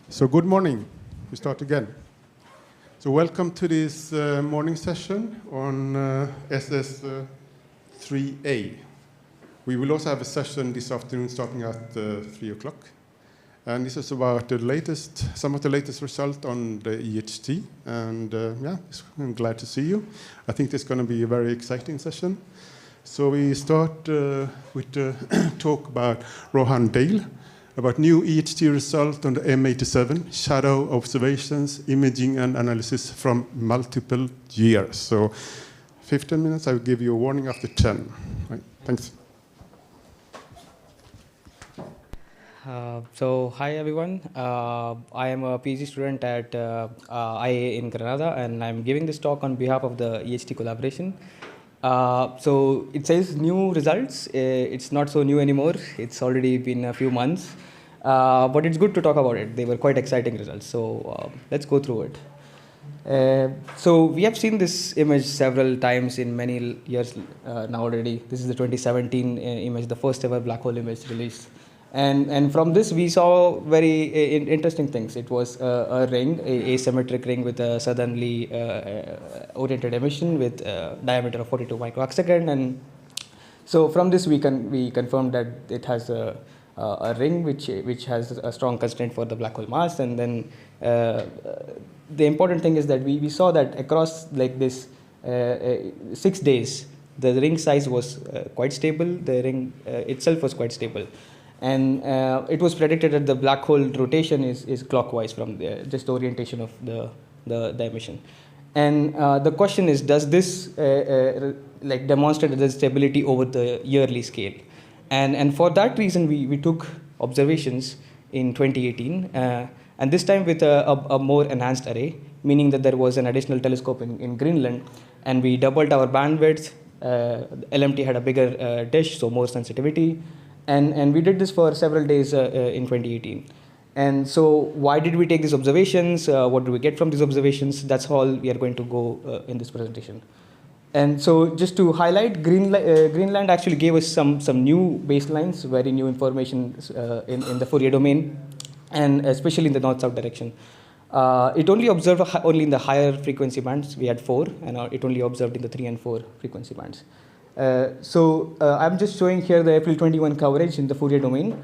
So good morning. We start again. So welcome to this morning session on SS3A. We will also have a session this afternoon starting at 3 o'clock. And this is about the latest, some of the latest result on the EHT. And yeah, I'm glad to see you. I think this is going to be a very exciting session. So we start with the talk about Rohan Dale, about new EHT result on the M87, shadow observations, imaging and analysis from multiple years. So 15 minutes, I will give you a warning after 10. Right. Thanks. So hi everyone, I am a PhD student at IA in Granada, and I'm giving this talk on behalf of the EHT collaboration. So it says new results. It's not so new anymore. It's already been a few months, but it's good to talk about it. They were quite exciting results. So let's go through it. So we have seen this image several times in many years now already. This is the 2017 image, the first ever black hole image released. And from this we saw very interesting things. It was a ring, a asymmetric ring with a southerly oriented emission with a diameter of 42 microarc second. And so from this we confirmed that it has a ring which has a strong constraint for the black hole mass. And then the important thing is that we saw that across like this 6 days, the ring size was quite stable. The ring itself was quite stable. And it was predicted that the black hole rotation is clockwise from just the orientation of the emission. And the question is, does this like demonstrate the stability over the yearly scale? And for that reason, we took observations in 2018, and this time with a more enhanced array, meaning that there was an additional telescope in Greenland, and we doubled our bandwidth. LMT had a bigger dish, so more sensitivity. And we did this for several days in 2018. And so why did we take these observations? What do we get from these observations? That's all we are going to go in this presentation. And so just to highlight, Greenland actually gave us some new baselines, very new information in the Fourier domain, and especially in the north-south direction. It only observed only in the higher frequency bands. We had 4, and it only observed in the 3 and 4 frequency bands. I'm just showing here the April 21 coverage in the Fourier domain,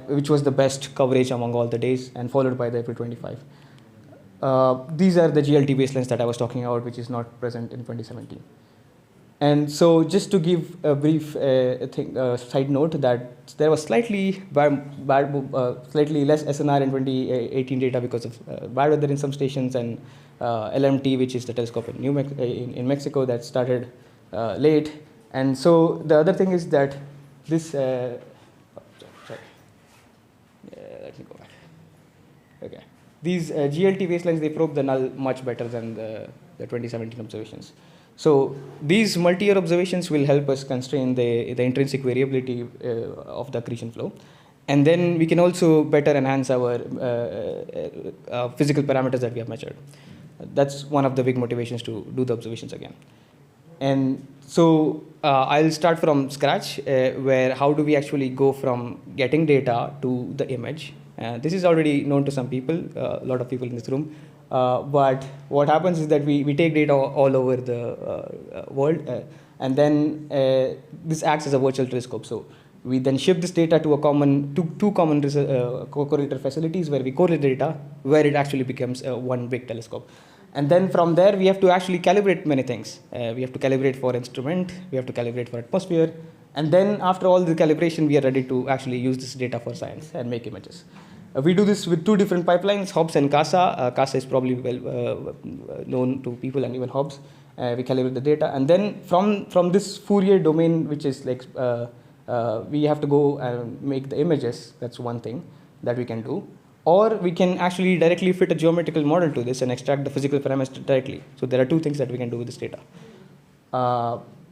which was the best coverage among all the days, and followed by the April 25. These are the GLT baselines that I was talking about, which is not present in 2017. And so just to give a brief side note, that there was slightly slightly less SNR in 2018 data because of bad weather in some stations, and LMT, which is the telescope in Mexico, that started late. And so the other thing is that this, let me go back. Okay. These GLT baselines, they probe the null much better than the 2017 observations. So these multi-year observations will help us constrain the intrinsic variability of the accretion flow. And then we can also better enhance our physical parameters that we have measured. That's one of the big motivations to do the observations again. And so I'll start from scratch, where how do we actually go from getting data to the image. This is already known to some people, a lot of people in this room. But what happens is that we take data all over the world, and then this acts as a virtual telescope. So we then ship this data to two common correlator facilities where we correlate data, where it actually becomes one big telescope. And then from there, we have to actually calibrate many things. We have to calibrate for instrument, we have to calibrate for atmosphere, and then after all the calibration, we are ready to actually use this data for science and make images. We do this with 2 different pipelines, Hobbs and CASA. CASA is probably well known to people, and even Hobbs. We calibrate the data, and then from this Fourier domain, which is like we have to go and make the images. That's one thing that we can do. Or we can actually directly fit a geometrical model to this and extract the physical parameters directly. So there are 2 things that we can do with this data.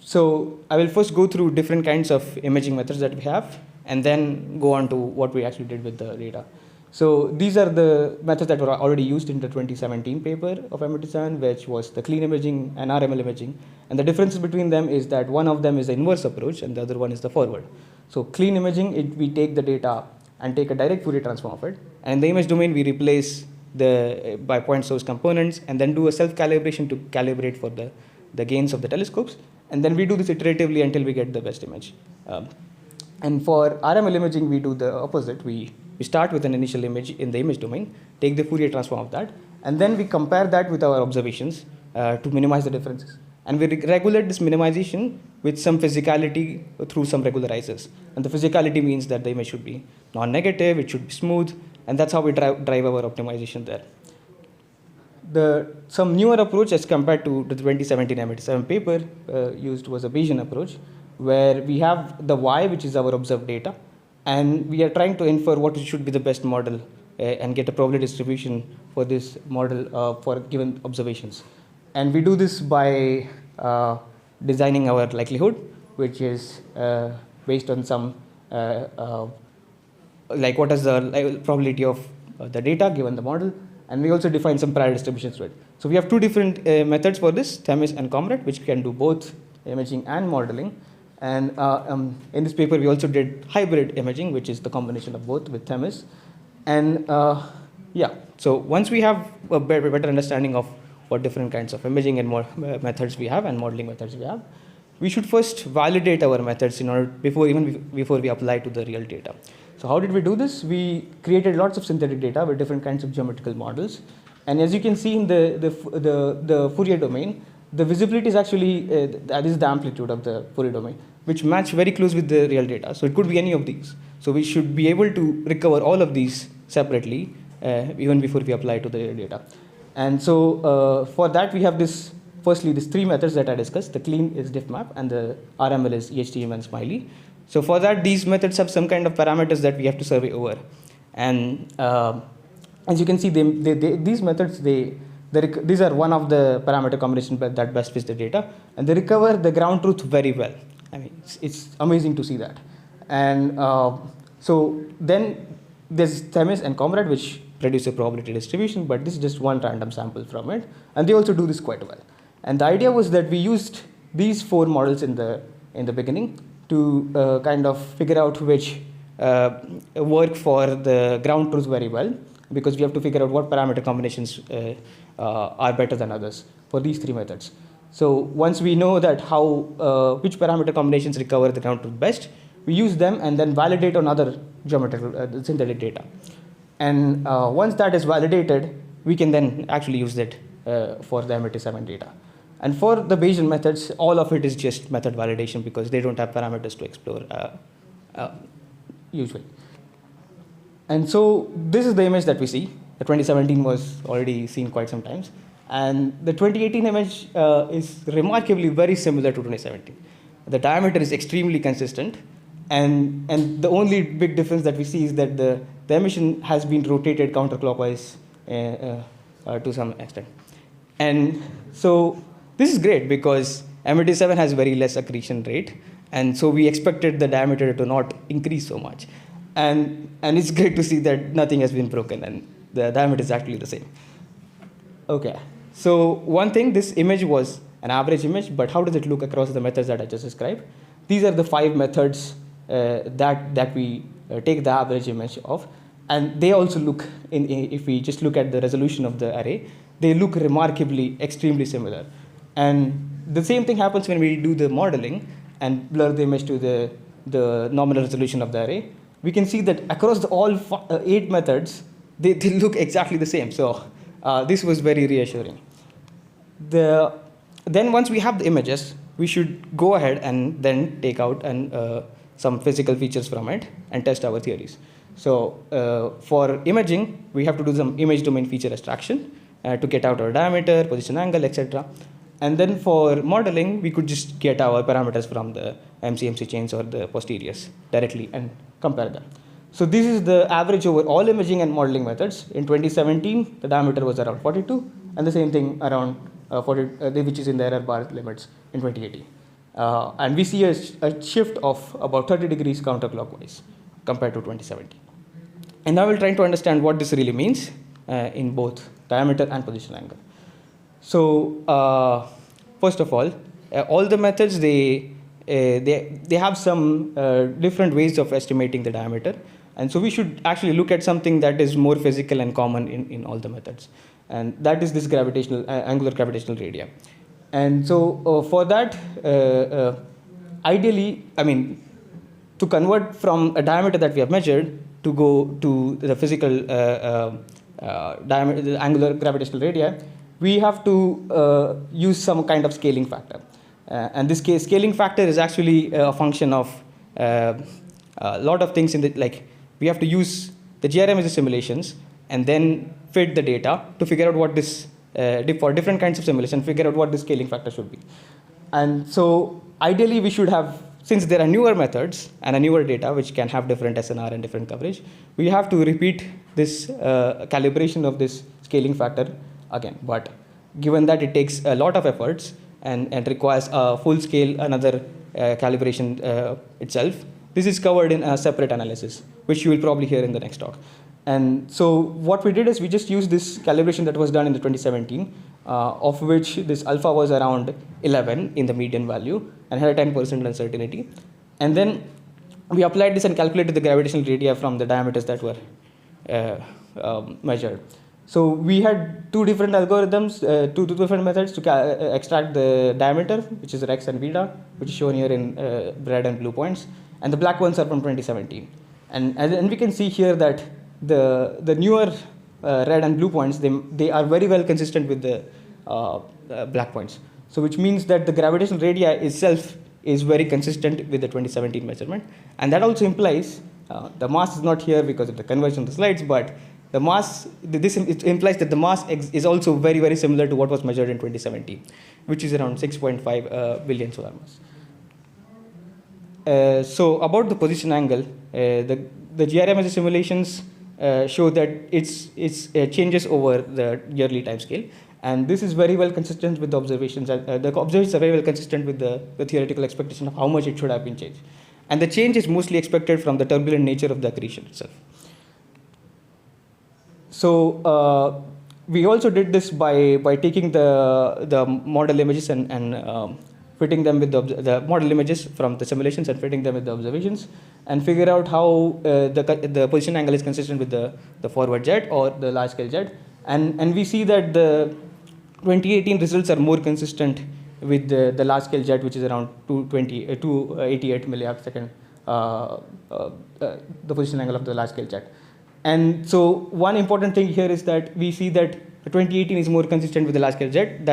So I will first go through different kinds of imaging methods that we have, and then go on to what we actually did with the data. So these are the methods that were already used in the 2017 paper of M87, which was the clean imaging and RML imaging. And the difference between them is that one of them is the inverse approach, and the other one is the forward. So clean imaging, we take the data and take a direct Fourier transform of it. And in the image domain, we replace the by point source components and then do a self-calibration to calibrate for the gains of the telescopes. And then we do this iteratively until we get the best image. And for RML imaging, we do the opposite. We start with an initial image in the image domain, take the Fourier transform of that, and then we compare that with our observations to minimize the differences. And we regulate this minimization with some physicality through some regularizers. And the physicality means that the image should be non-negative, it should be smooth, and that's how we drive our optimization there. Some newer approach as compared to the 2017 M87 paper used was a Bayesian approach, where we have the Y, which is our observed data, and we are trying to infer what should be the best model and get a probability distribution for this model for given observations. And we do this by designing our likelihood, which is based on some, like what is the probability of the data given the model, and we also define some prior distributions to it. So we have two different methods for this, Themis and Comrade, which can do both imaging and modeling. And in this paper, we also did hybrid imaging, which is the combination of both with Themis. And yeah, so once we have a better understanding of what different kinds of imaging and methods we have and modeling methods we have, we should first validate our methods in order before we apply to the real data. So how did we do this? We created lots of synthetic data with different kinds of geometrical models. And as you can see in the Fourier domain, the visibility is actually, that is the amplitude of the Fourier domain, which match very close with the real data. So it could be any of these. So we should be able to recover all of these separately, even before we apply to the real data. And so for that, we have firstly, these three methods that I discussed. The clean is diffmap, and the RML is EHT and Smiley. So for that, these methods have some kind of parameters that we have to survey over. And as you can see, these methods, these are one of the parameter combinations that best fits the data, and they recover the ground truth very well. I mean, it's amazing to see that. And so then there's Themis and Comrade, which produce a probability distribution, but this is just one random sample from it, and they also do this quite well. And the idea was that we used these four models in the beginning to kind of figure out which work for the ground truth very well, because we have to figure out what parameter combinations are better than others for these three methods. So once we know that which parameter combinations recover the ground truth best, we use them and then validate on other geometrical synthetic data. And once that is validated, we can then actually use it for the M87 data. And for the Bayesian methods, all of it is just method validation because they don't have parameters to explore usually. And so this is the image that we see. The 2017 was already seen quite some times. And the 2018 image is remarkably very similar to 2017. The diameter is extremely consistent. And the only big difference that we see is that the emission has been rotated counterclockwise to some extent. And so this is great because M87 has very less accretion rate. And so we expected the diameter to not increase so much. And it's great to see that nothing has been broken and the diameter is actually the same. Okay, so one thing, this image was an average image, but how does it look across the methods that I just described? These are the 5 methods that we take the average image of. And they also look, if we just look at the resolution of the array, they look remarkably extremely similar. And the same thing happens when we do the modeling and blur the image to the nominal resolution of the array. We can see that across all 8 methods, they look exactly the same. So this was very reassuring. Then once we have the images, we should go ahead and then take out some physical features from it and test our theories. So for imaging, we have to do some image domain feature extraction to get out our diameter, position angle, etc. And then for modeling, we could just get our parameters from the MC chains or the posteriors directly and compare them. So this is the average over all imaging and modeling methods. In 2017, the diameter was around 42, and the same thing around 40, which is in the error bar limits in 2018. And we see a shift of about 30 degrees counterclockwise compared to 2017. And now we'll try to understand what this really means in both diameter and position angle. So first of all the methods, they they have some different ways of estimating the diameter. And so we should actually look at something that is more physical and common in all the methods. And that is this gravitational, angular gravitational radii. And so for that, ideally, I mean, to convert from a diameter that we have measured to go to the physical diameter, the angular gravitational radii, we have to use some kind of scaling factor. And this case, scaling factor is actually a function of a lot of things in the, like, we have to use the GRMS simulations and then fit the data to figure out what this, for different kinds of simulation, figure out what the scaling factor should be. And so ideally we should have, since there are newer methods and a newer data which can have different SNR and different coverage, we have to repeat this calibration of this scaling factor again. But given that it takes a lot of efforts and requires a full scale, another calibration itself, this is covered in a separate analysis, which you will probably hear in the next talk. And so what we did is we just used this calibration that was done in the 2017, of which this alpha was around 11 in the median value and had a 10% uncertainty. And then we applied this and calculated the gravitational radii from the diameters that were measured. So we had two different algorithms, two different methods to extract the diameter, which is Rex and Vida, which is shown here in red and blue points. And the black ones are from 2017. And we can see here that the newer red and blue points, they are very well consistent with the black points. So which means that the gravitational radii itself is very consistent with the 2017 measurement. And that also implies, the mass is not here because of the conversion of the slides, but the mass, it implies that the mass is also very, very similar to what was measured in 2017, which is around 6.5 billion solar mass. So about the position angle, the GRMS simulations show that it changes over the yearly time scale. And this is very well consistent with the observations. The observations are very well consistent with the theoretical expectation of how much it should have been changed. And the change is mostly expected from the turbulent nature of the accretion itself. So we also did this by taking the model images and fitting them with the model images from the simulations and fitting them with the observations, and figure out how the position angle is consistent with the forward jet or the large scale jet. And we see that the 2018 results are more consistent with the large scale jet, which is around 288 milliarc second, the position angle of the large scale jet. And so one important thing here is that we see that the 2018 is more consistent with the large scale jet.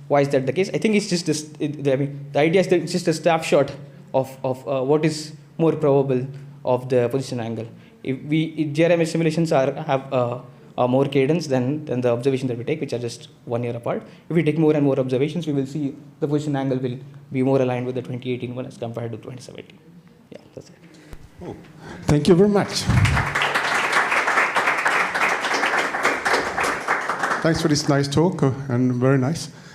Why is that the case? I think it's just this, the idea is that it's just a snapshot of what is more probable of the position angle. If GRMS simulations have more cadence than the observations that we take, which are just 1 year apart. If we take more and more observations, we will see the position angle will be more aligned with the 2018 one as compared to 2017. Yeah, that's it. Oh, thank you very much. Thanks for this nice talk, and very nice.